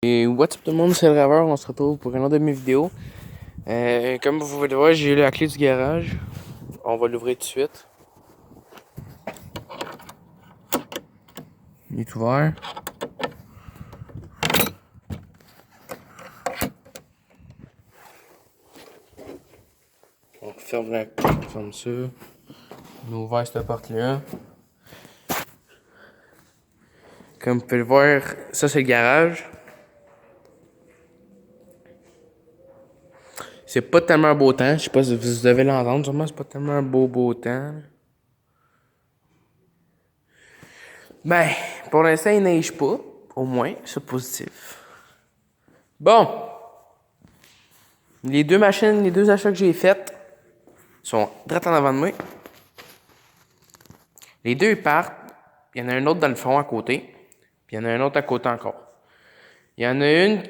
Et what's up tout le monde, c'est le Raveur, on se retrouve pour une autre de mes vidéos. Comme vous pouvez le voir, j'ai eu la clé du garage. On va l'ouvrir tout de suite. Il est ouvert. On ferme la clé comme ça. On a ouvert cette porte-là. Comme vous pouvez le voir, ça c'est le garage. C'est pas tellement un beau temps, je sais pas si vous devez l'entendre, sûrement c'est pas tellement un beau temps. Ben, pour l'instant il neige pas, au moins, c'est positif. Bon! Les deux machines, les deux achats que j'ai faits sont direct en avant de moi. Les deux ils partent. Il y en a un autre dans le fond à côté. Puis il y en a un autre à côté encore. Il y en a une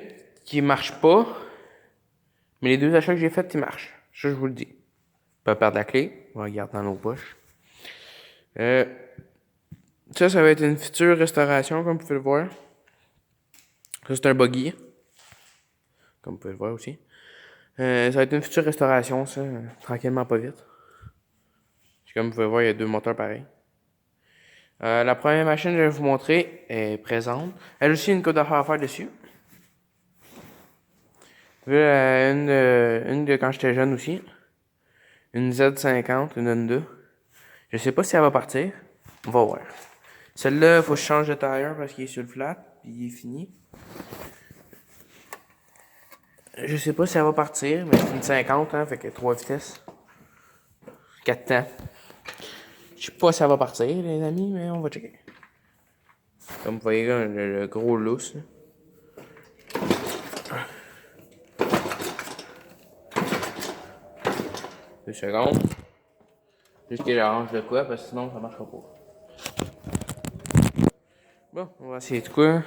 qui marche pas. Mais les deux achats que j'ai faits, ils marchent. Ça, je vous le dis. Pas perdre la clé. On va la garder dans nos poches. Ça va être une future restauration, comme vous pouvez le voir. Ça, c'est un buggy. Comme vous pouvez le voir aussi. Ça va être une future restauration, ça. Tranquillement, pas vite. Comme vous pouvez voir, il y a deux moteurs pareils. La première machine que je vais vous montrer est présente. Elle aussi, une coupe d'affaires à faire dessus. Une de quand j'étais jeune aussi. Une Z50, une Honda. Je sais pas si elle va partir. On va voir. Celle-là, il faut que je change de tailleur parce qu'il est sur le flat. Puis il est fini. Je sais pas si elle va partir, mais c'est une 50, hein, fait que 3 vitesses. 4 temps. Je sais pas si elle va partir, les amis, mais on va checker. Comme vous voyez là, le gros lousse. Là. 2 secondes. Juste que j'arrange de quoi, parce que sinon ça marchera pas. Bon, on va essayer de quoi.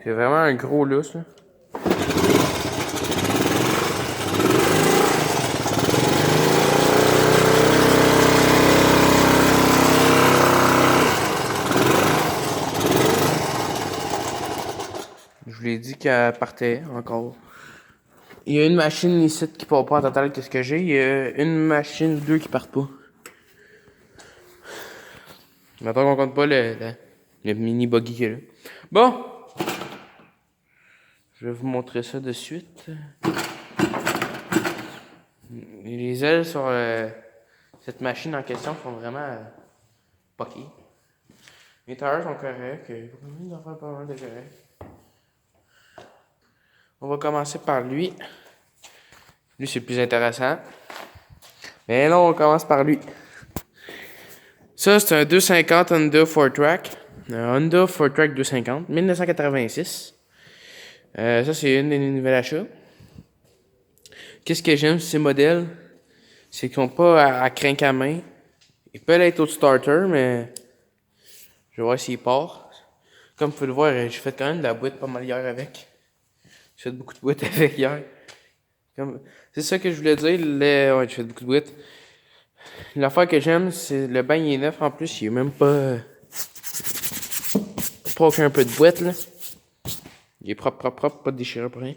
C'est vraiment un gros lousse, là. Je vous l'ai dit qu'elle partait encore. Il y a une machine ici qui part pas en total que ce que j'ai. Il y a une machine ou deux qui partent pas. Maintenant qu'on compte pas le mini buggy qu'il y a là. Bon! Je vais vous montrer ça de suite. Les ailes sur cette machine en question sont vraiment poquées. Les tailleurs sont corrects. Ils en font pas mal de corrects. On va commencer par lui. Lui, c'est le plus intéressant. Mais là, on commence par lui. Ça, c'est un 250 Honda 4Track. Un Honda 4Track 250, 1986. Ça, c'est une des nouvelles achats. Qu'est-ce que j'aime sur ces modèles? C'est qu'ils sont pas à crinque à main. Ils peuvent être au starter, mais je vais voir s'il part. Comme vous pouvez le voir, j'ai fait quand même de la boîte pas mal hier avec. J'ai fait beaucoup de boîtes avec hier. C'est ça que je voulais dire. Ouais, j'ai fait beaucoup de boîtes. L'affaire que j'aime, c'est le bain il est neuf en plus. Il est même pas aucun peu de boîte là. Il est propre, pas de déchirure pour rien.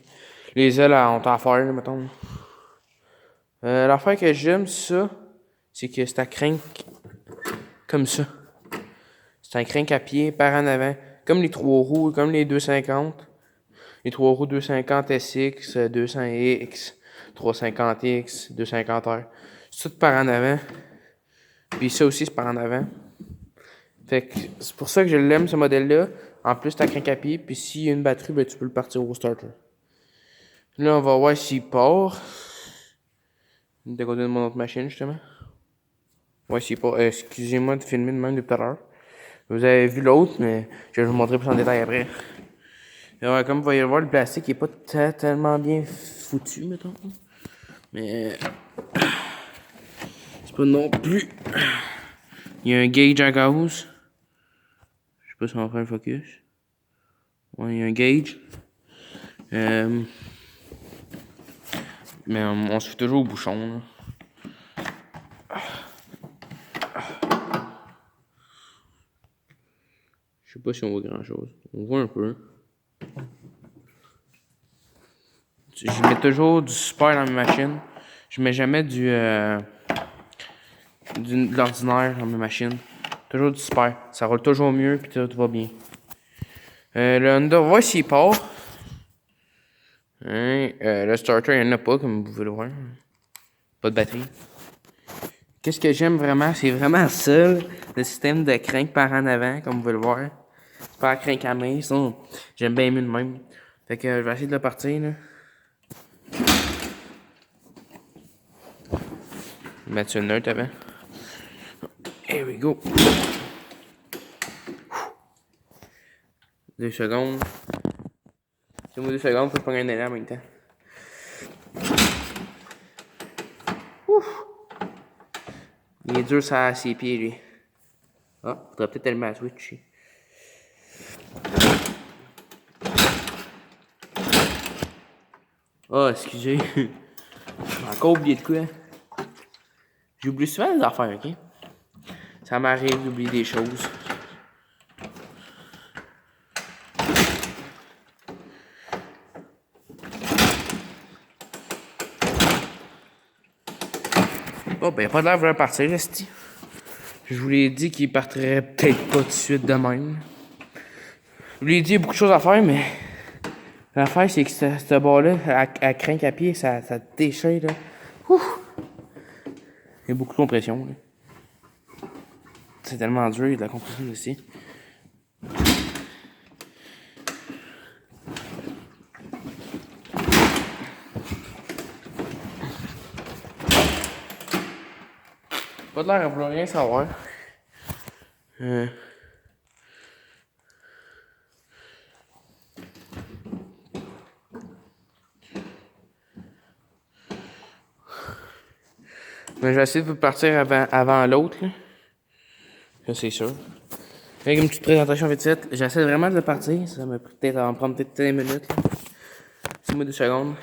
Les ailes ont à faire, là, mettons. L'affaire que j'aime, ça, c'est que c'est à crinque comme ça. C'est un crinque à pied par en avant. Comme les 3 roues, comme les 250. Les 3 roues 250 SX, 200X, 350X, 250R. C'est tout par en avant. Puis ça aussi, c'est par en avant. Fait que c'est pour ça que je l'aime, ce modèle-là. En plus, t'as crinque à pied. Puis s'il y a une batterie, ben, tu peux le partir au starter. Là, on va voir s'il part. De côté de mon autre machine, justement. Ouais, s'il part. Excusez-moi de filmer de même depuis tout à l'heure. Vous avez vu l'autre, mais je vais vous montrer plus en détail après. Ouais, comme vous voyez le voir, le plastique n'est pas tellement bien foutu, mettons. Mais c'est pas non plus. Il y a un gauge à gaz. Je sais pas si on va faire un focus. Ouais, il y a un gauge. Mais on se fait toujours au bouchon. Là. Je sais pas si on voit grand chose. On voit un peu. Je mets toujours du super dans mes machines. Je mets jamais de l'ordinaire dans mes machines. Toujours du super. Ça roule toujours mieux puis tout va bien. Le Honda, on va voir s'il part. Hein, le starter, il n'y en a pas, comme vous pouvez le voir. Pas de batterie. Qu'est-ce que j'aime vraiment? C'est vraiment ça, le système de crank par en avant, comme vous pouvez le voir. Pas crank à main, sinon j'aime bien mieux de même. Fait que je vais essayer de le partir, là. Mettre sur le neutre avant. Here we go. 2 secondes. Donne-moi 2 secondes, faut que je prenne un élan en même temps. Ouf! Il est dur ça à ses pieds, lui. Ah, faudrait peut-être allumer la switch. Ah, excusez. J'ai encore oublié de quoi. J'oublie souvent les affaires, ok? Ça m'arrive d'oublier des choses. Oh, ben, pas de l'air de vouloir partir, esti. Je vous l'ai dit qu'il partirait peut-être pas tout de suite de même. Je vous l'ai dit, il y a beaucoup de choses à faire, mais l'affaire, c'est que ce bas-là, à crank à pied, ça déchire, là. Ouf! Il y a beaucoup de compression, là. C'est tellement dur, il y a de la compression aussi. Pas de l'air à vouloir rien savoir. Mais je vais essayer de vous partir avant l'autre, là. Ça, c'est sûr. Avec une petite présentation vite faite. J'essaie vraiment de le partir. Ça va en prendre peut-être 5 minutes. Laissez-moi 2 secondes.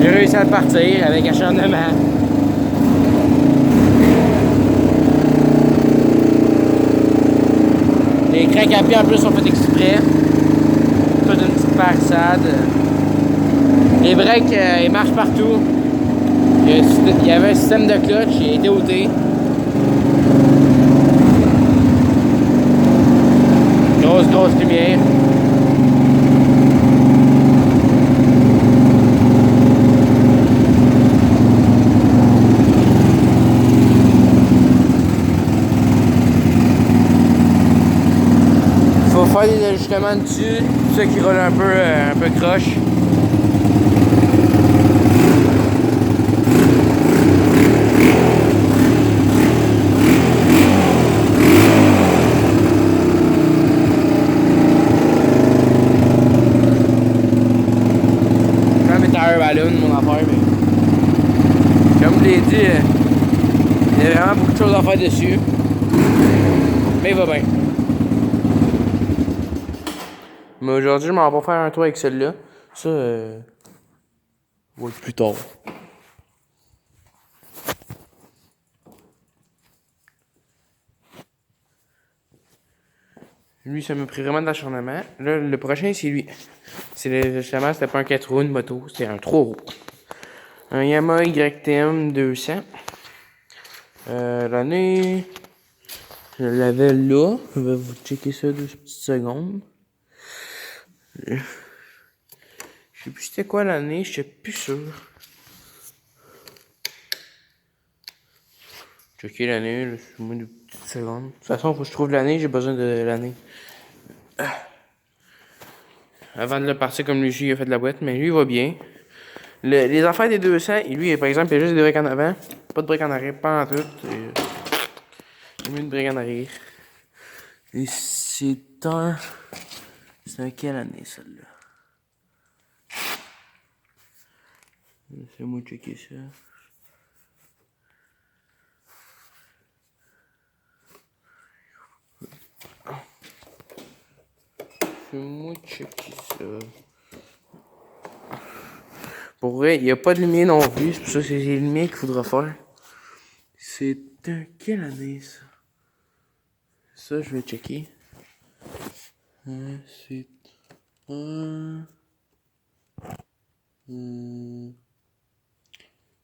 J'ai réussi à le partir avec acharnement. Les cranks à pied en plus sont faits exprès. Toute une petite parissade. Les breaks, ils marchent partout. Il y avait un système de clutch, il a été ôté. Grosse lumière. Faut faire des ajustements dessus, ça qui roule un peu croche. Ballon, mon affaire, mais comme je l'ai dit, il y a vraiment beaucoup de choses à faire dessus. Mais il va bien. Mais aujourd'hui, je m'en vais faire un tour avec celle-là. Ça, on va être plus tard. Lui, ça m'a pris vraiment de l'acharnement. Là, le prochain, c'est lui. Justement, c'était pas un 4 roues, une moto, c'était un 3 roues. Un Yamaha YTM 200. L'année, je l'avais là. Je vais vous checker ça 2 petites secondes. Je sais plus c'était quoi l'année, je suis plus sûr. Checker l'année, laissez-moi 2 petites secondes. De toute façon, faut que je trouve l'année, j'ai besoin de l'année. Avant de le partir comme lui, il a fait de la boîte, mais lui, il va bien. Les affaires des 200, lui, par exemple, il y a juste des briques en avant. Pas de briques en arrière, pas en tout. Il met une brique en arrière. Et c'est un... C'est un quelle année, celle-là? Laissez-moi checker ça. Laissez-moi checker ça. Pour vrai, il n'y a pas de lumière non plus, c'est pour ça que c'est les lumières qu'il faudra faire. C'est quelle année ça? Ça, je vais checker. C'est un. Je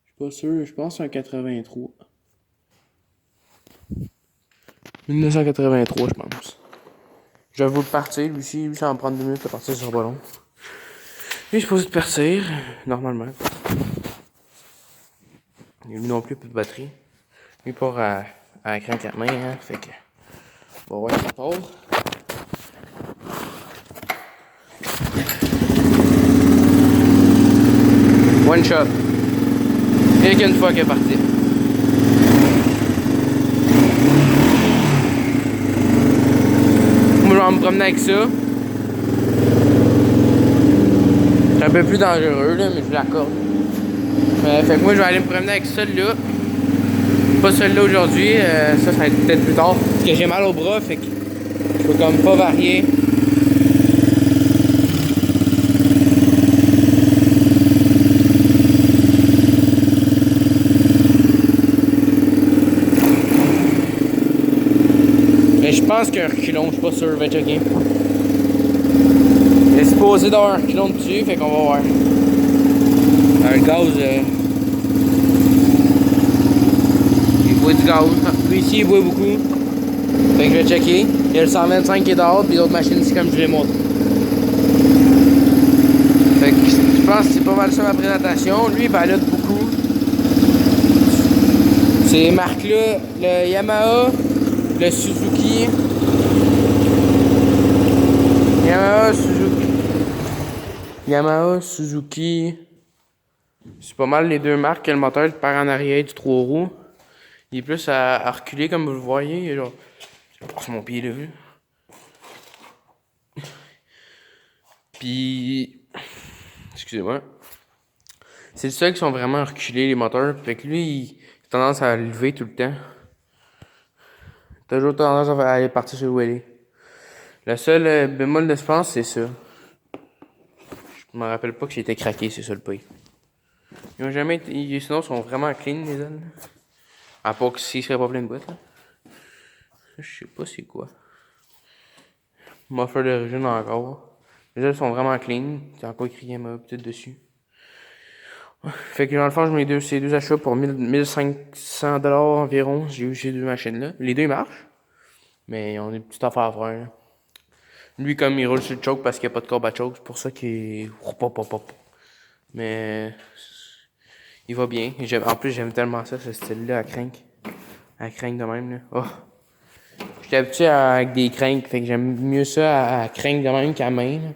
suis pas sûr, je pense que c'est un 83. 1983, je pense. Je vais vous le partir, lui aussi, lui ça va me prendre 2 minutes à partir sur le ballon. Lui, il est supposé de partir, normalement. Lui non plus, plus de batterie. Lui part à cran 4 mains, hein, fait que. On va voir ça part. One shot. Et qu'une fois qu'il est parti. Moi, je vais me promener avec ça. C'est un peu plus dangereux, là, mais je l'accorde. Fait que moi, je vais aller me promener avec celui-là. Pas celui-là aujourd'hui, ça va être peut-être plus tard. Parce que j'ai mal au bras, fait que je peux comme pas varier. Mais je pense qu'un reculon, je suis pas sûr, je vais checker. Il est supposé d'avoir un reculon dessus, fait qu'on va voir. Le gaz, il boit du gaz. Lui ici, il boit beaucoup. Fait que je vais checker. Il y a le 125 qui est dehors, puis l'autre machine, c'est comme je l'ai montré. Fait que je pense que c'est pas mal ça ma présentation. Lui, il balote beaucoup. Ces marques-là, le Yamaha, le Suzuki. Yamaha, Suzuki. C'est pas mal les deux marques. Le moteur part en arrière du 3 roues. Il est plus à reculer comme vous le voyez. Genre, je passe mon pied là. Puis, excusez-moi. C'est le seul qui sont vraiment reculés les moteurs. Fait que lui, il a tendance à lever tout le temps. Toujours tendance à aller partir sur le wheelie. Le seul bémol de pense, c'est ça. Je me rappelle pas que j'ai été craqué, c'est ça le pire. Ils ont jamais été. Sinon, ils sont vraiment clean les ailes. À part que s'ils seraient pas plein de boîtes là. Je sais pas c'est quoi. Muffler d'origine encore. Les ailes sont vraiment clean. C'est encore écrit Yamaha peut-être dessus. Fait que dans le fond, je mets ces deux achats pour 1500$ environ. J'ai eu ces deux machines-là. Les deux ils marchent. Mais on a des petites affaires à faire. Là. Lui, comme il roule sur le choke parce qu'il n'y a pas de courbe à choke, c'est pour ça qu'il. Mais. Il va bien. En plus, j'aime tellement ça, ce style-là, à crank. À crank de même, là. Oh. J'étais habitué avec des cranks, fait que j'aime mieux ça à crank de même qu'à main. Là.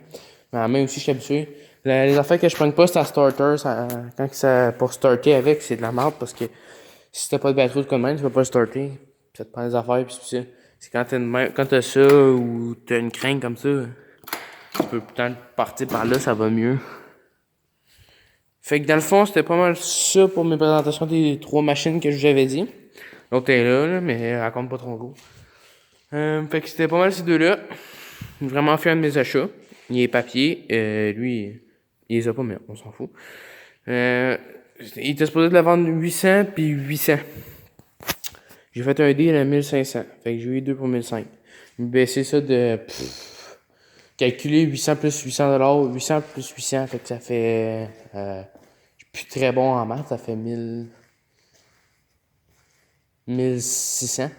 Mais à main aussi, je suis habitué. Les affaires que je prends pas, c'est à starter. Quand ça, pour starter avec, c'est de la merde parce que si t'as pas de batterie de même, tu peux pas starter. Ça te prend des affaires, pis c'est ça. C'est quand t'as ça ou t'as une crank comme ça, tu peux peut-être partir par là, ça va mieux. Fait que dans le fond, c'était pas mal ça pour mes présentations des 3 machines que je vous avais dit. L'autre est là, mais elle raconte pas trop gros. Fait que c'était pas mal ces deux-là. Vraiment fier de mes achats. Il est papier. Lui, il les a pas, mais on s'en fout. Il était supposé de la vendre 800 puis 800. J'ai fait un deal à 1500. Fait que j'ai eu 2 pour 1500. J'ai baissé ça de... calculer 800 plus 800$. 800 plus 800, fait que ça fait... je suis plus très bon en maths. Ça fait 1600.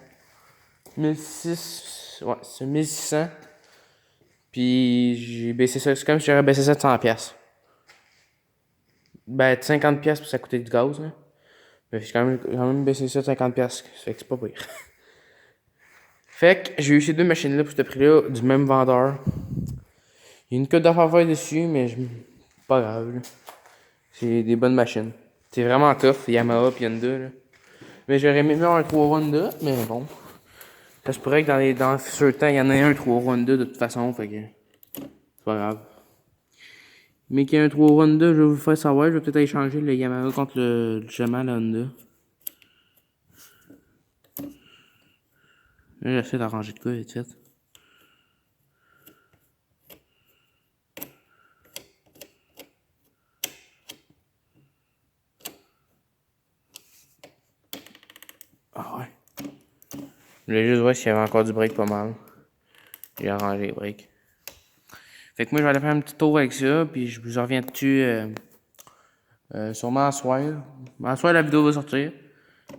1600. Ouais, c'est 1600. Puis j'ai baissé ça. C'est comme si j'aurais baissé ça de 100$. Ben, de 50$ puis ça coûtait du gaz. Là. Mais j'ai quand même baissé ça de 50$. Fait que c'est pas pire. Fait que j'ai eu ces deux machines-là pour ce prix-là, du même vendeur. Il y a une cote d'affaires à faire dessus, mais pas grave. Là. C'est des bonnes machines. C'est vraiment tough, Yamaha et Honda. Là. Mais j'aurais aimé mieux un 3 Honda, mais bon. Ça se pourrait que dans ce temps, il y en ait un 3 Honda de toute façon, fait que c'est pas grave. Mais qu'il y a un 3 Honda, je vais vous faire savoir. Je vais peut-être aller changer le Yamaha contre justement le Honda. Là, j'essaie d'arranger de quoi vite fait. Ah ouais. Je voulais juste voir s'il y avait encore du break pas mal. J'ai arrangé les breaks. Fait que moi, je vais aller faire un petit tour avec ça, puis je vous en reviens dessus sûrement à soir. À soir, la vidéo va sortir.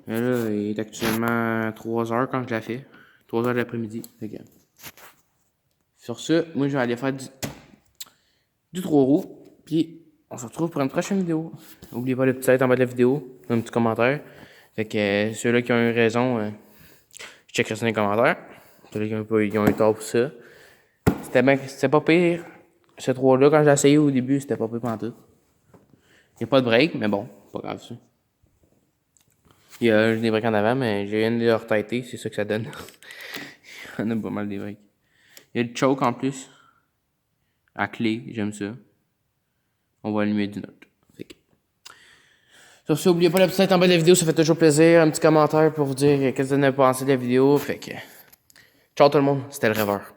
Mais là, il est actuellement 3 heures quand je la fais. 3 heures de l'après-midi. Sur ce, moi, je vais aller faire du 3 roues, puis on se retrouve pour une prochaine vidéo. N'oubliez pas le petit like en bas de la vidéo, un petit commentaire. Fait que ceux-là qui ont eu raison, je checkerai ça dans les commentaires. Ceux-là qui ont eu tort pour ça. C'était pas pire. Ce 3-là, quand j'ai essayé au début, c'était pas pire pantoute. Il n'y a pas de break, mais bon, pas grave ça. J'ai des breaks en avant, mais j'ai une de retêtée, c'est ça que ça donne. Il y en a pas mal des breaks. Il y a le choke en plus. À clé, j'aime ça. On va allumer d'une autre. Sur ce, n'oubliez pas la petite tête en bas de la vidéo, ça fait toujours plaisir. Un petit commentaire pour vous dire qu'est-ce que vous en avez pensé de la vidéo. Fait que, ciao tout le monde, c'était le rêveur.